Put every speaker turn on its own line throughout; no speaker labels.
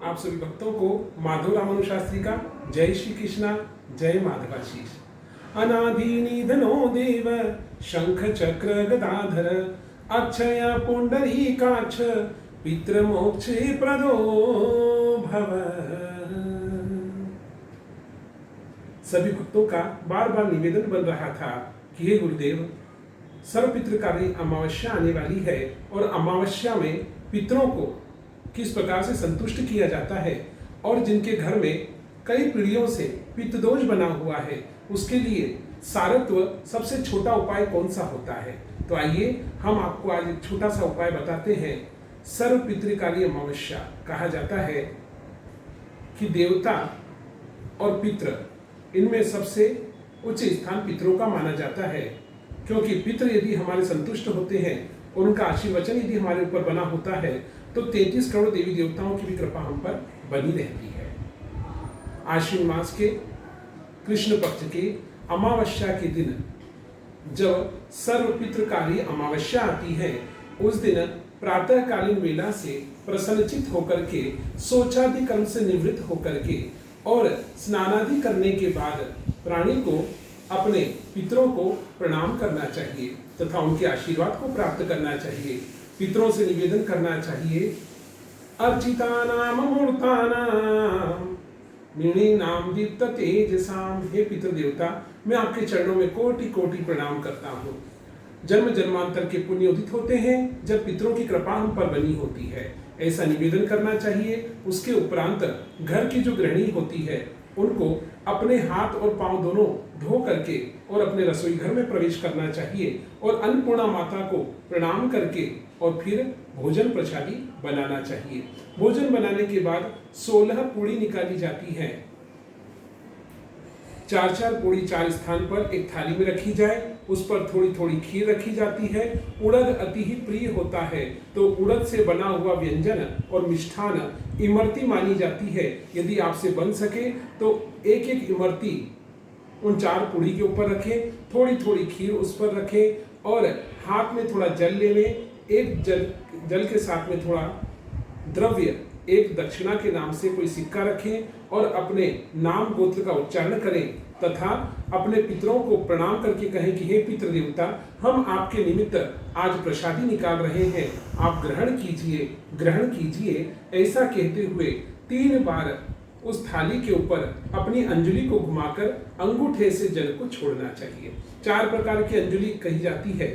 आप सभी भक्तों को माधव रामानुज शास्त्री का जय श्री कृष्णा, जय माधवाशीष। अनादि निधनो देव शंख चक्र गदाधर अक्षय पुंडरीकाक्ष पितृमोक्ष प्रदो भव। सभी भक्तों का बार बार निवेदन बन रहा था कि हे गुरुदेव, सर्वपितृकारी अमावस्या आने वाली है और अमावस्या में पितरों को किस प्रकार से संतुष्ट किया जाता है और जिनके घर में कई पीढ़ियों से पितृदोष बना हुआ है उसके लिए सारत्व सबसे छोटा उपाय कौन सा होता है। तो आइए हम आपको आज एक छोटा सा उपाय बताते हैं। सर्वपितृकारी अमावस्या कहा जाता है कि देवता और पितृ इनमें सबसे उच्च स्थान पितरों का माना जाता है, क्योंकि पितृ यदि हमारे संतुष्ट होते हैं और उनका आशीर्वचन यदि हमारे ऊपर बना होता है तो 33 करोड़ देवी देवताओं की भी कृपा हम पर बनी रहती है। आश्विन मास के कृष्ण पक्ष के अमावस्या के दिन जब सर्वपितृकारी अमावस्या आती है उस दिन प्रातःकालीन वेला से प्रसन्नचित होकर के शौचादि कर्म से निवृत्त होकर के और स्नानादि करने के बाद प्राणी को अपने पितरों को प्रणाम करना चाहिए तथा उनके आशीर्वाद को प्राप्त करना चाहिए। पितरों से निवेदन करना चाहिए, अर्चितानाम मूर्तानाम नृणाम दीप्त तेजसाम। हे पितृ देवता, मैं आपके चरणों में कोटि कोटि प्रणाम करता हूँ। जन्म जन्मांतर के पुण्य उदित होते हैं जब पितरों की कृपा हम पर बनी होती है, ऐसा निवेदन करना चाहिए। उसके उपरांत घर की जो गृहिणी होती है उनको अपने हाथ और पांव दोनों धो करके और अपने रसोई घर में प्रवेश करना चाहिए और अन्नपूर्णा माता को प्रणाम करके और फिर भोजन प्रसादी बनाना चाहिए। भोजन बनाने के बाद 16 पूड़ी निकाली जाती है। 4-4 पूड़ी 4 स्थान पर एक थाली में रखी जाए, उस पर थोड़ी थोड़ी खीर रखी जाती है। उड़द अति ही प्रिय होता है तो उड़द से बना हुआ व्यंजन और मिष्ठान इमरती मानी जाती है। यदि आपसे बन सके तो एक एक इमरती उन 4 पूड़ी के ऊपर रखें, थोड़ी थोड़ी खीर उस पर रखें और हाथ में थोड़ा जल ले लें। एक जल के साथ में थोड़ा द्रव्य, एक दक्षिणा के नाम से कोई सिक्का रखें और अपने नाम गोत्र का उच्चारण करें तथा अपने पितरों को प्रणाम करके कहें कि हे पितृ देवता, हम आपके निमित्त आज प्रसादी निकाल रहे हैं, आप ग्रहण कीजिए, ग्रहण कीजिए। ऐसा कहते हुए 3 बार उस थाली के ऊपर अपनी अंजलि को घुमाकर अंगूठे से जल को छोड़ना चाहिए। 4 प्रकार की अंजलि कही जाती है।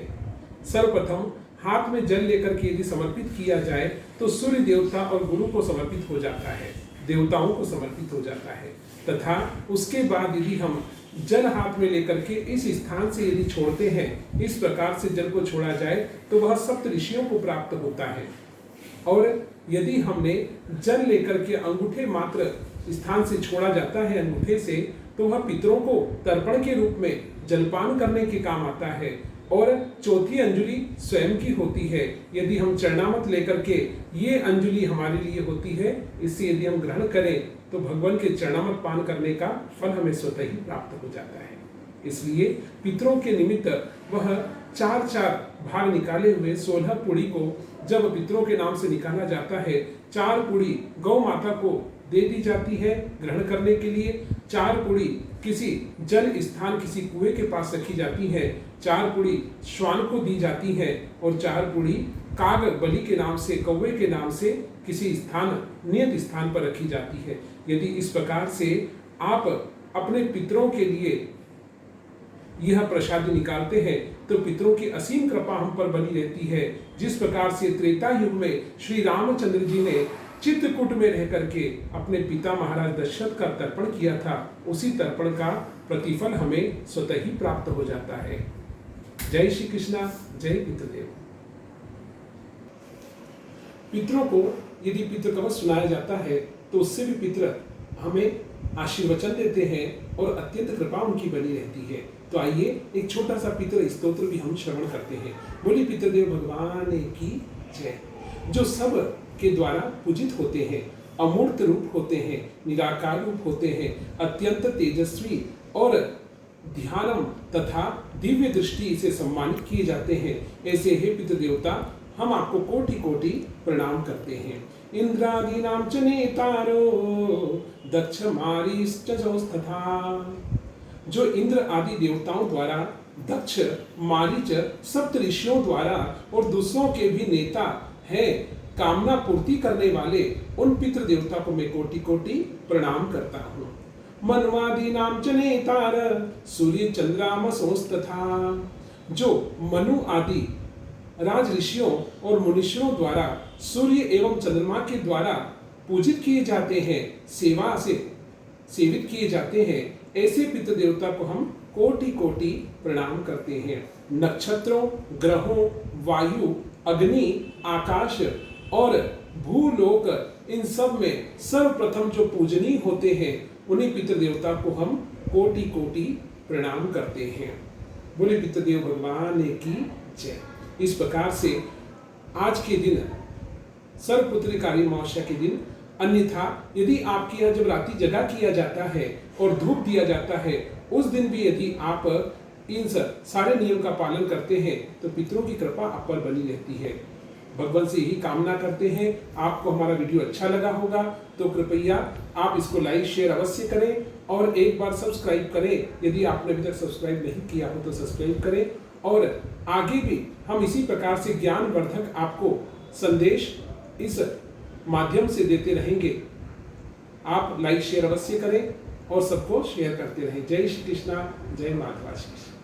सर्वप्रथम हाथ में जल लेकर के यदि समर्पित किया जाए तो सूर्य देवता और गुरु को समर्पित हो जाता है, देवताओं को समर्पित हो जाता है। तथा उसके बाद यदि हम जल हाथ में लेकर के इस स्थान से यदि छोड़ते हैं, इस प्रकार से जल को छोड़ा जाए तो वह सप्त ऋषियों को प्राप्त होता है। और यदि हमने जल लेकर के अंगूठे मात्र स्थान से छोड़ा जाता है अंगूठे से, तो वह पितरों को तर्पण के रूप में जलपान करने के काम आता है। और चौथी अंजलि स्वयं की होती है। यदि हम चरणामृत लेकर के ये अंजलि हमारे लिए होती है, इससे यदि हम ग्रहण करें तो भगवान के चरणामृत पान करने का फल हमें स्वतः ही प्राप्त हो जाता है। इसलिए पितरों के निमित्त वह 4-4 भाग निकाले हुए 16 पूड़ी को जब पितरों के नाम से निकाला जाता है, 4 पूड़ी गौ माता को दे दी जाती है ग्रहण करने के लिए, 4 पूड़ी किसी जल स्थान किसी कुएं के पास रखी जाती है, 4 पूड़ी श्वान को दी जाती है और 4 पूड़ी काग बलि के नाम से, कौवे के नाम से किसी स्थान नियत स्थान पर रखी जाती है। यदि इस प्रकार से आप अपने पितरों के लिए यह प्रसाद निकालते हैं तो पितरों की असीम कृपा हम पर बनी रहती है। जिस प्रकार से त्रेता युग में श्री रामचंद्र जी ने चित्रकूट में रह करके अपने पिता महाराज दशरथ का तर्पण किया था, उसी तर्पण का प्रतिफल हमें स्वतः ही प्राप्त हो जाता है। जय श्री कृष्णा, जय पितृदेव। पितरों को यदि पितृ कवच सुनाया जाता है तो उससे भी पितृ हमें आशीर्वचन देते हैं और अत्यंत कृपा उनकी बनी रहती है। तो आइए एक छोटा सा पितृ स्तोत्र भी हम श्रवण करते हैं। बोलिए पितृदेव भगवान की जय। जो सब के द्वारा पूजित होते हैं, अमूर्त रूप होते हैं, निराकार रूप होते हैं, अत्यंत तेजस्वी और ध्यानम तथा दिव्य दृष्टि से सम्मानित किए जाते हैं, ऐसे हे पितृ देवता हम आपको कोटि कोटि प्रणाम करते हैं। इंद्रादीनां च नेतारो दक्ष मारीश्च जोस्तथा। जो इंद्र आदि देवताओं द्वारा, दक्ष, मारीच, सप्त ऋषियों द्वारा और दूसरों के भी नेता हैं, कामना पूर्ति करने वाले उन पितृ देवता को मैं कोटि कोटि प्रणाम करता हूँ। मन्वादीनां च नेतार सूर्य चंद्रामसोस्तथा। जो मनु आदि राज ऋषियों और मुनीश्वरों द्वारा सूर्य एवं चंद्रमा के द्वारा पूजित किए जाते हैं, सेवा से सेवित किए जाते हैं, ऐसे पितृ देवता को हम कोटि कोटि प्रणाम करते हैं। नक्षत्रों, ग्रहों, वायु, अग्नि, आकाश और भूलोक, इन सब में सर्वप्रथम जो पूजनीय होते हैं उन्हीं पितृ देवता को हम कोटि कोटि प्रणाम करते हैं। बोले पितृदेव भगवान की जय। इस प्रकार से आज के दिन सर्वपुत्रिकारी अमावस्या के दिन, अन्यथा यदि आपके यहाँ जब रात्रि जगा किया जाता है और धूप दिया जाता है, उस दिन भी यदि आप इन सारे नियम का पालन करते हैं तो पितरों की कृपा आप पर बनी रहती है। भगवान से यही कामना करते हैं। आपको हमारा वीडियो अच्छा लगा होगा तो कृपया आप इसको लाइक शेयर अवश्य करें और एक बार सब्सक्राइब करें। यदि आपने अभी तक सब्सक्राइब नहीं किया हो तो सब्सक्राइब करें। और आगे भी हम इसी प्रकार से ज्ञानवर्धक आपको संदेश इस माध्यम से देते रहेंगे। आप लाइक शेयर अवश्य करें और सबको शेयर करते रहें। जय श्री कृष्णा, जय माधवा श्री कृष्ण।